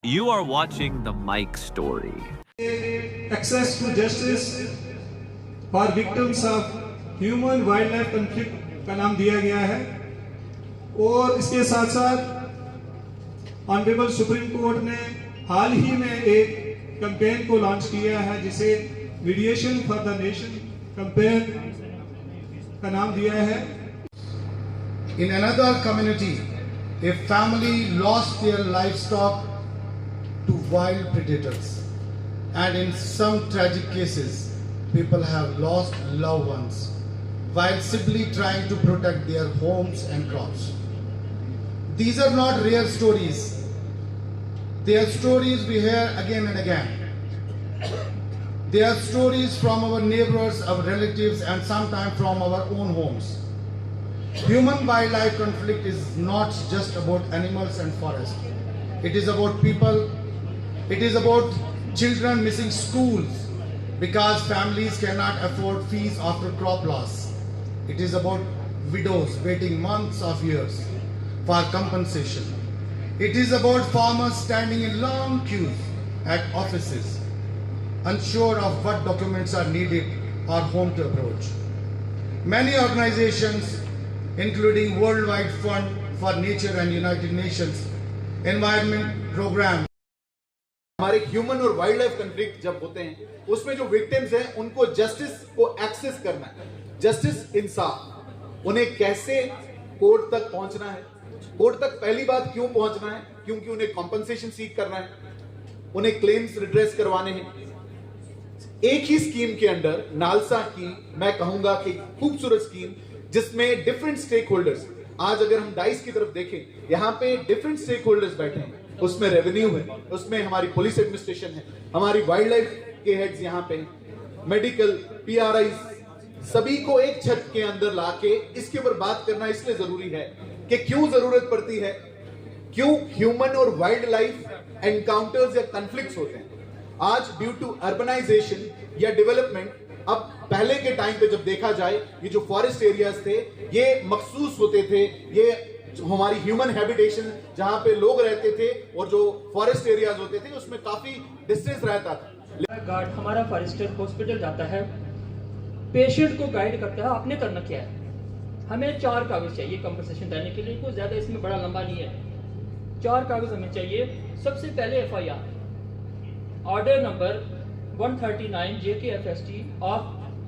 You are watching the Mike Story. Access to justice for victims of human wildlife conflict का नाम दिया गया है और इसके साथ साथ ऑनरेबल सुप्रीम कोर्ट ने हाल ही में एक कैंपेन को लॉन्च किया है जिसे mediation for the nation campaign का नाम दिया है. In another community, a family lost their livestock to wild predators, and in some tragic cases, people have lost loved ones while simply trying to protect their homes and crops. These are not rare stories. They are stories we hear again and again. They are stories from our neighbors, our relatives, and sometimes from our own homes. Human-wildlife conflict is not just about animals and forest. It is about people. It is about children missing schools because families cannot afford fees after crop loss. It is about widows waiting months of years for compensation. It is about farmers standing in long queues at offices, unsure of what documents are needed or whom to approach. Many organizations, including Worldwide Fund for Nature and United Nations Environment Program, हमारे human और wild life conflict जब होते हैं उसमें जो victims हैं उनको justice को एक्सेस करना है. जस्टिस, इंसाफ, उन्हें कैसे कोर्ट तक पहुंचना है. कोर्ट तक पहली बात क्यों पहुंचना है? क्योंकि उन्हें कॉम्पनसेशन सीक करना है, उन्हें क्लेम्स रिड्रेस करवाने हैं. एक ही स्कीम के अंडर नालसा की मैं कहूंगा कि खूबसूरत स्कीम जिसमें डिफरेंट स्टेक होल्डर्स, आज अगर हम डाइस की तरफ देखें यहां पे डिफरेंट स्टेक होल्डर्स बैठे हैं. उसमें रेवेन्यू है, उसमें हमारी पुलिस एडमिनिस्ट्रेशन है, हमारी वाइल्ड लाइफ के हेड्स यहाँ पे, मेडिकल, पीआरआई, सभी को एक छत के अंदर लाके इसके ऊपर बात करना इसलिए जरूरी है कि क्यों जरूरत पड़ती है, क्यों ह्यूमन और वाइल्ड लाइफ एनकाउंटर्स या कन्फ्लिक्ट्स होते हैं. आज ड्यू टू अर्बनाइजेशन या डेवलपमेंट, अब पहले के टाइम पे जब देखा जाए ये जो फॉरेस्ट एरियाज थे ये मखसूस होते थे, ये हमारी ह्यूमन हैबिटेशन जहां पे लोग रहते थे और जो फॉरेस्ट एरियाज होते थे उसमें काफी डिस्टेंस रहता था. गार्ड हमारा फॉरेस्टर हॉस्पिटल जाता है, पेशेंट को गाइड करता है आपने करना क्या है. हमें 4 कागज चाहिए कंपनसेशन देने के लिए, कोई ज्यादा इसमें बड़ा लंबा नहीं है. 4 कागज हमें चाहिए. सबसे पहले FIR order number 139 JKFST of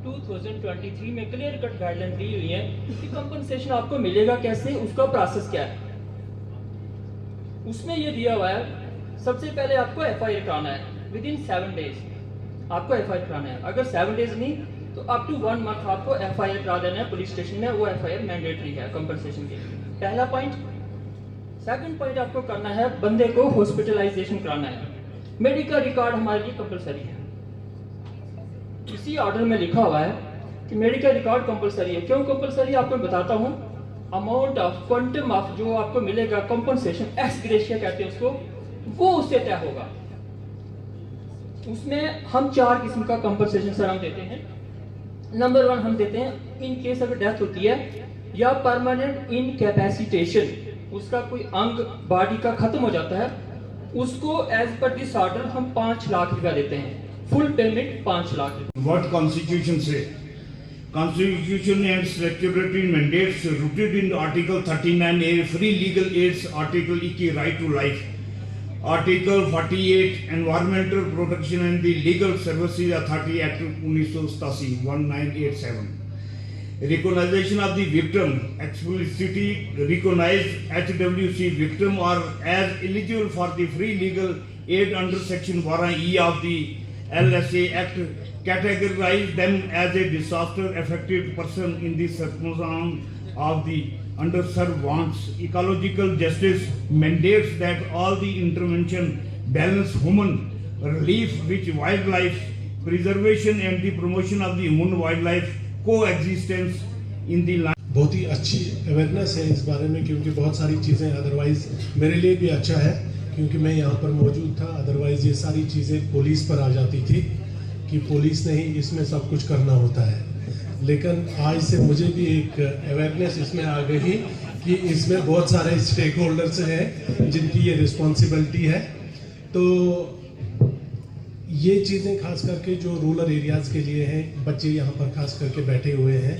2023 में क्लियर कट गाइडलाइन दी हुई है कि कंपनसेशन आपको मिलेगा कैसे, उसका प्रोसेस क्या है. उसमें ये दिया हुआ है सबसे पहले आपको एफआईआर कराना है विद इन 7 डेज. आपको एफआईआर कराना है. अगर 7 डेज नहीं तो अप टू 1 मंथ आपको एफआईआर करा देना है पुलिस स्टेशन में. वो एफआईआर मैंडेटरी है कंपनसेशन के लिए. पहला पॉइंट. सेकंड पॉइंट आपको करना है बंदे को हॉस्पिटलाइजेशन कराना है. मेडिकल रिकॉर्ड हमारे लिए कंपलसरी है. इसी ऑर्डर में लिखा हुआ है कि मेडिकल रिकॉर्ड कंपलसरी है. क्यों कंपलसरी आपको बताता हूं. अमाउंट ऑफ क्वांटम ऑफ जो आपको मिलेगा कंपनसेशन, एक्स ग्रेशिया कहते हैं उसको, वो उससे तय होगा. उसमें हम 4 किस्म का कंपनसेशन सर हम देते हैं. नंबर 1 हम देते हैं इन केस अगर डेथ होती है या परमानेंट इनकैपेसिटेशन, उसका कोई अंग बॉडी का खत्म हो जाता है, उसको एज पर दिस ऑर्डर हम 5 लाख रुपया देते हैं. Full payment 5 lakh. What Constitution say? Constitution and statutory mandates rooted in Article 39A, free legal aids, Article 21, right to life, Article 48, Environmental Protection and the Legal Services Authority Act 1987, 1987. Recognition of the victim, explicitly recognized HWC victim or as eligible for the free legal aid under Section 12E of the LSA Act, categorize them as a disaster affected person in the circumstance of the underserved wants. Ecological justice mandates that all the intervention balance human relief with wildlife preservation and the promotion of the human wildlife coexistence in the land. बहुत ही अच्छी awareness है इस बारे में, क्योंकि बहुत सारी चीज़ें अदरवाइज मेरे लिए भी अच्छा है क्योंकि मैं यहाँ पर मौजूद था. अदरवाइज ये सारी चीज़ें पुलिस पर आ जाती थी कि पुलिस ने ही इसमें सब कुछ करना होता है. लेकिन आज से मुझे भी एक अवेयरनेस इसमें आ गई कि इसमें बहुत सारे स्टेक होल्डर्स हैं जिनकी ये रिस्पॉन्सिबिलिटी है तो ये चीज़ें खास करके जो रूरल एरियाज़ के लिए हैं, बच्चे यहाँ पर खास करके बैठे हुए हैं,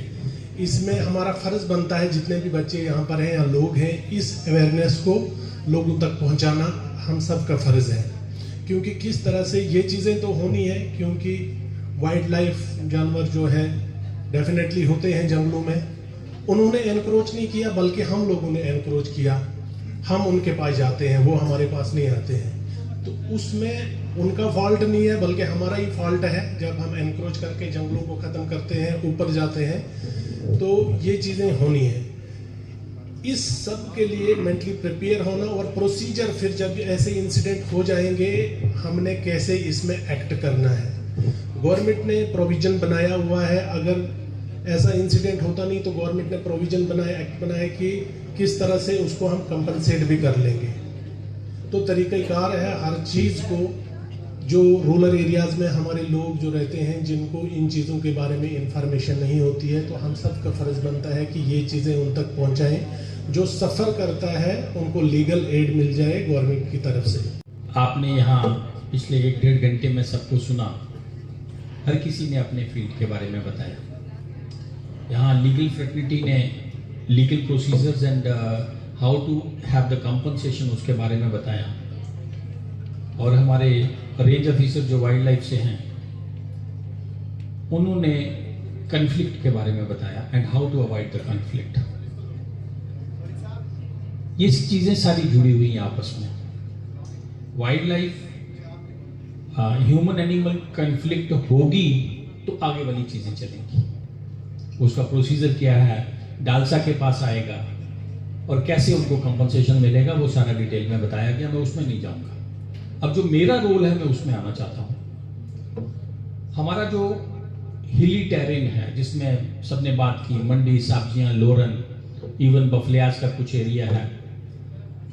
इसमें हमारा फ़र्ज़ बनता है जितने भी बच्चे यहाँ पर हैं या लोग हैं, इस अवेयरनेस को लोगों तक पहुँचाना हम सब का फ़र्ज़ है। क्योंकि किस तरह से ये चीज़ें तो होनी है, क्योंकि वाइल्ड लाइफ जानवर जो है डेफिनेटली होते हैं जंगलों में, उन्होंने एनक्रोच नहीं किया बल्कि हम लोगों ने एनक्रोच किया। हम उनके पास जाते हैं, वो हमारे पास नहीं आते हैं, तो उसमें उनका फॉल्ट नहीं है बल्कि हमारा ही फॉल्ट है। जब हम एनक्रोच करके जंगलों को ख़त्म करते हैं, ऊपर जाते हैं, तो ये चीज़ें होनी है। इस सब के लिए मेंटली प्रिपेयर होना और प्रोसीजर, फिर जब ऐसे इंसिडेंट हो जाएंगे हमने कैसे इसमें एक्ट करना है। गवर्नमेंट ने प्रोविज़न बनाया हुआ है, अगर ऐसा इंसिडेंट होता नहीं तो गवर्नमेंट ने प्रोविज़न बनाया, एक्ट बनाया कि किस तरह से उसको हम कंपनसेट भी कर लेंगे। तो तरीक़ाकार है हर चीज़ को। जो रूरल एरियाज़ में हमारे लोग जो रहते हैं, जिनको इन चीज़ों के बारे में इंफॉर्मेशन नहीं होती है, तो हम सब का फ़र्ज़ बनता है कि ये चीज़ें उन तक पहुँचाएँ। जो सफ़र करता है उनको लीगल एड मिल जाए गवर्नमेंट की तरफ से। आपने यहाँ पिछले 1-1.5 घंटे में सबको सुना, हर किसी ने अपने फील्ड के बारे में बताया। यहाँ लीगल फ्रेटर्निटी ने legal procedures and how to have the compensation उसके बारे में बताया, और हमारे रेंज ऑफिसर जो वाइल्ड लाइफ से हैं उन्होंने कन्फ्लिक्ट के बारे में बताया and how to avoid the conflict. ये चीज़ें सारी जुड़ी हुई हैं आपस में। Wildlife human animal conflict होगी तो आगे वाली चीज़ें चलेंगी। उसका प्रोसीजर क्या है, डालसा के पास आएगा और कैसे उनको कंपनसेशन मिलेगा, वो सारा डिटेल में बताया गया, मैं उसमें नहीं जाऊंगा। अब जो मेरा रोल है मैं उसमें आना चाहता हूँ। हमारा जो हिली टेरेन है जिसमें सबने बात की, मंडी, सब्जियाँ, लोरन, इवन बफलियाज का कुछ एरिया है,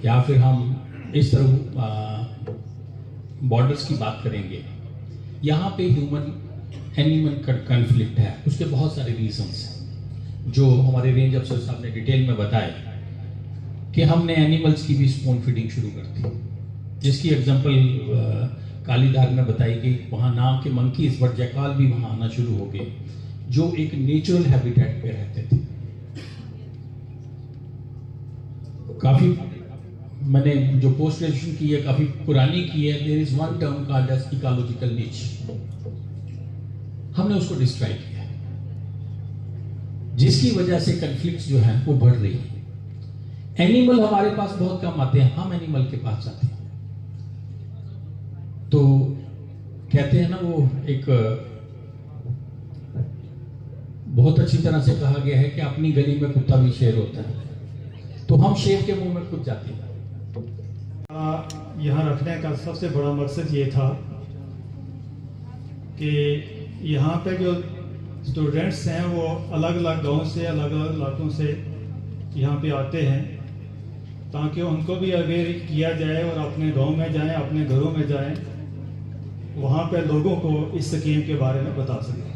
या फिर हम इस तरह बॉर्डर्स की बात करेंगे, यहाँ पे ह्यूमन एनिमल कन्फ्लिक्ट है। उसके बहुत सारे रीजंस हैं जो हमारे रेंज अफसर साहब ने डिटेल में बताए कि हमने एनिमल्स की भी स्पून फीडिंग शुरू कर दी, जिसकी एग्जांपल कालीधार में बताई कि वहाँ नाम के मंकीज बट जैकाल भी वहाँ आना शुरू हो गए, जो एक नेचुरल हैबिटेट पे रहते थे। काफ़ी मैंने जो पोस्ट ग्रेजुएशन की है काफ़ी पुरानी की है। There is one term called as ecological niche, हमने उसको डिस्ट्रॉय किया है, जिसकी वजह से कन्फ्लिक्ट्स जो है वो बढ़ रही है। एनिमल हमारे पास बहुत कम आते हैं, हम एनिमल के पास जाते हैं। तो कहते हैं ना, वो एक बहुत अच्छी तरह से कहा गया है कि अपनी गली में कुत्ता भी शेर होता है, तो हम शेर के मुंह में खुद जाते हैं। यहाँ रखने का सबसे बड़ा मकसद ये था कि यहाँ पे जो स्टूडेंट्स हैं वो अलग अलग गांव से, अलग अलग इलाकों से यहाँ पे आते हैं, ताकि उनको भी अवेयर किया जाए और अपने गांव में जाएं, अपने घरों में जाएं, वहाँ पे लोगों को इस स्कीम के बारे में बता सकें।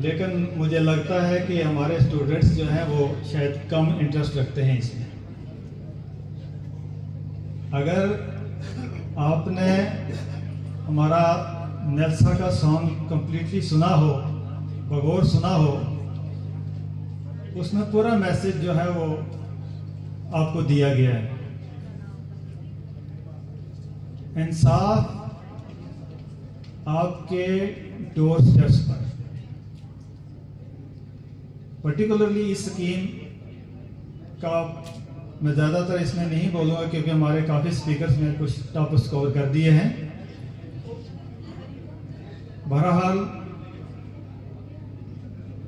लेकिन मुझे लगता है कि हमारे स्टूडेंट्स जो हैं वो शायद कम इंटरेस्ट रखते हैं इसमें। अगर आपने हमारा नेल्सा का सॉन्ग कंप्लीटली सुना हो, बगौर सुना हो, उसमें पूरा मैसेज जो है वो आपको दिया गया है। इंसाफ आपके डोर स्टेप्स पर। पर्टिकुलरली इस स्कीम का मैं ज़्यादातर इसमें नहीं बोलूँगा क्योंकि हमारे काफ़ी स्पीकर्स ने कुछ टॉपिक्स कवर कर दिए हैं। बहरहाल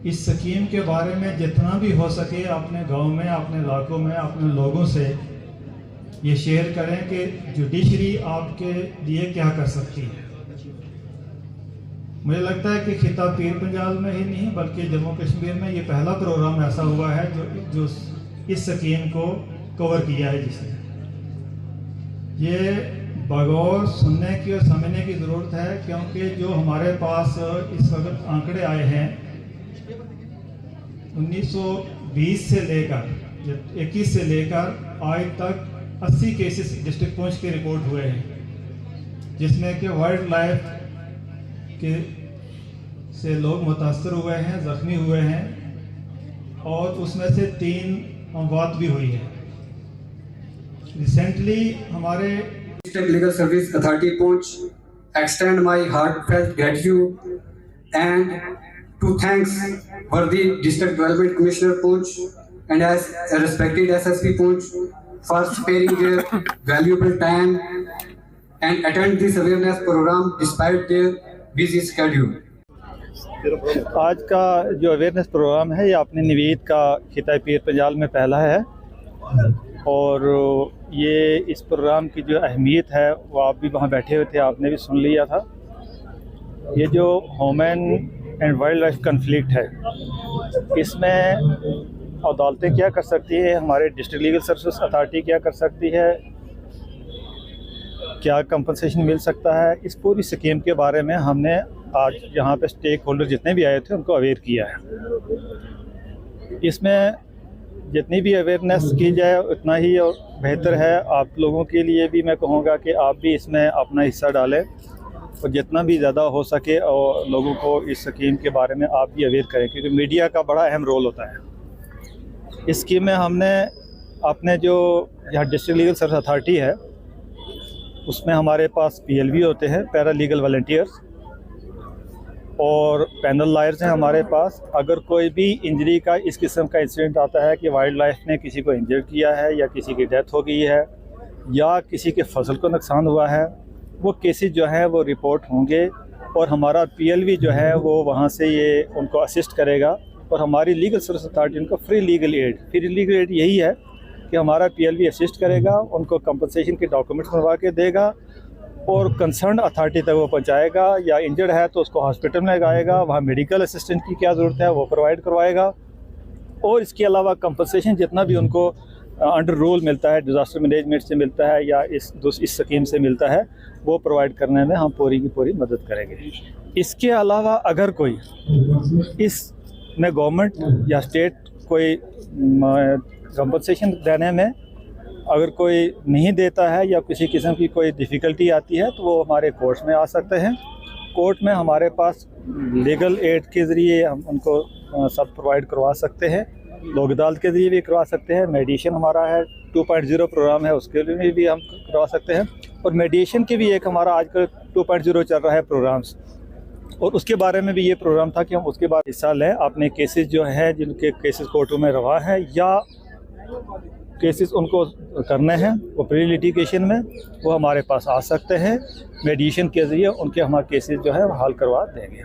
इस स्कीम के बारे में जितना भी हो सके अपने गांव में, अपने इलाकों में, अपने लोगों से ये शेयर करें कि जुडिशरी आपके लिए क्या कर सकती है। मुझे लगता है कि खिता पीर पंजाब में ही नहीं बल्कि जम्मू कश्मीर में ये पहला प्रोग्राम ऐसा हुआ है जो इस स्कीम को कवर किया है, जिसने ये बगौर सुनने की और समझने की ज़रूरत है, क्योंकि जो हमारे पास इस वक्त आंकड़े आए हैं 1920 से लेकर 21 से लेकर आज तक 80 केसेस डिस्ट्रिक्ट पुंछ के रिपोर्ट हुए हैं, जिसमें कि वाइल्ड लाइफ के से लोग मुतासर हुए हैं, ज़ख्मी हुए हैं, और उसमें से 3 अमवात भी हुई है। रिसेंटली हमारे District Legal Service Authority Poonch extend my heartfelt gratitude and to thanks worthy District Development Commissioner Poonch and as a respected SSP Poonch for sparing their valuable time and attend this awareness program despite their busy schedule. आज का जो awareness programme है ये अपने नवीद का खिताब पीर पंजाल में पहला है, और ये इस प्रोग्राम की जो अहमियत है वो आप भी वहाँ बैठे हुए थे, आपने भी सुन लिया था। ये जो human and wild life conflict है, इसमें अदालतें क्या कर सकती है, हमारे डिस्ट्रिक्ट लीगल सर्विस अथॉरिटी क्या कर सकती है, क्या कंपनसेशन मिल सकता है, इस पूरी स्कीम के बारे में हमने आज यहाँ पे स्टेक होल्डर जितने भी आए थे उनको अवेयर किया है। इसमें जितनी भी अवेयरनेस की जाए उतना ही और बेहतर है। आप लोगों के लिए भी मैं कहूँगा कि आप भी इसमें अपना हिस्सा डालें और जितना भी ज़्यादा हो सके और लोगों को इस स्कीम के बारे में आप भी अवेयर करें, क्योंकि मीडिया का बड़ा अहम रोल होता है। इस स्कीम में हमने अपने जो यहाँ डिस्ट्रिक्ट लीगल सर्विस अथॉरिटी है उसमें हमारे पास PLV होते हैं, पैरा लीगल वॉलंटियर्स, और पैनल लॉयर्स हैं हमारे पास। अगर कोई भी इंजरी का इस किस्म का इंसिडेंट आता है कि वाइल्ड लाइफ ने किसी को इंजर किया है या किसी की डेथ हो गई है या किसी के फसल को नुकसान हुआ है, वो केसेस जो हैं वो रिपोर्ट होंगे और हमारा PLV जो है वो वहाँ से ये उनको असिस्ट करेगा, और हमारी लीगल सर्विस अथॉरिटी उनको फ्री लीगल एड यही है कि हमारा PLV असिस्ट करेगा, उनको कंपनसेशन के डॉक्यूमेंट्स बनवा के देगा और कंसर्न अथॉरिटी तक वो पहुंचाएगा। या इंजर्ड है तो उसको हॉस्पिटल में लगाएगा, वहाँ मेडिकल असिस्टेंट की क्या ज़रूरत है वो प्रोवाइड करवाएगा, और इसके अलावा कंपनसेशन जितना भी उनको अंडर रूल मिलता है, डिज़ास्टर मैनेजमेंट से मिलता है या इस स्कीम से मिलता है, वो प्रोवाइड करने में हम पूरी की पूरी मदद करेंगे। इसके अलावा अगर कोई इसमें गवर्नमेंट या स्टेट कोई कंपनसेशन देने में अगर कोई नहीं देता है या किसी किस्म की कोई डिफ़िकल्टी आती है तो वो हमारे कोर्ट में आ सकते हैं। कोर्ट में हमारे पास लीगल एड के ज़रिए हम उनको सब प्रोवाइड करवा सकते हैं, लोक अदालत के ज़रिए भी करवा सकते हैं। मेडिएशन हमारा है 2.0 प्रोग्राम है, उसके लिए भी हम करवा सकते हैं, और मेडिएशन के भी एक हमारा आजकल 2.0 चल रहा है प्रोग्राम्स, और उसके बारे में भी ये प्रोग्राम था कि हम उसके बाद हिस्सा लें। अपने केसेस जो हैं जिनके केसेस कोर्टों में रवा है या केसेस उनको करने हैं वो प्री लिटिगेशन में, वो हमारे पास आ सकते हैं। मेडिएशन के ज़रिए उनके हमारे केसेस जो है वो हल करवा देंगे।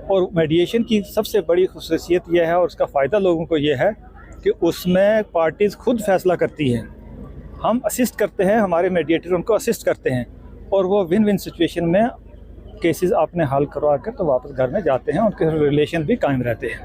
और मेडिएशन की सबसे बड़ी खुसूसियत यह है और उसका फ़ायदा लोगों को ये है कि उसमें पार्टीज़ खुद फैसला करती हैं, हम असिस्ट करते हैं, हमारे मेडिएटर उनको असिस्ट करते हैं, और वो विन विन सिचुएशन में केसेस आपने हल करवा कर तो वापस घर में जाते हैं, उनके रिलेशन भी कायम रहते हैं।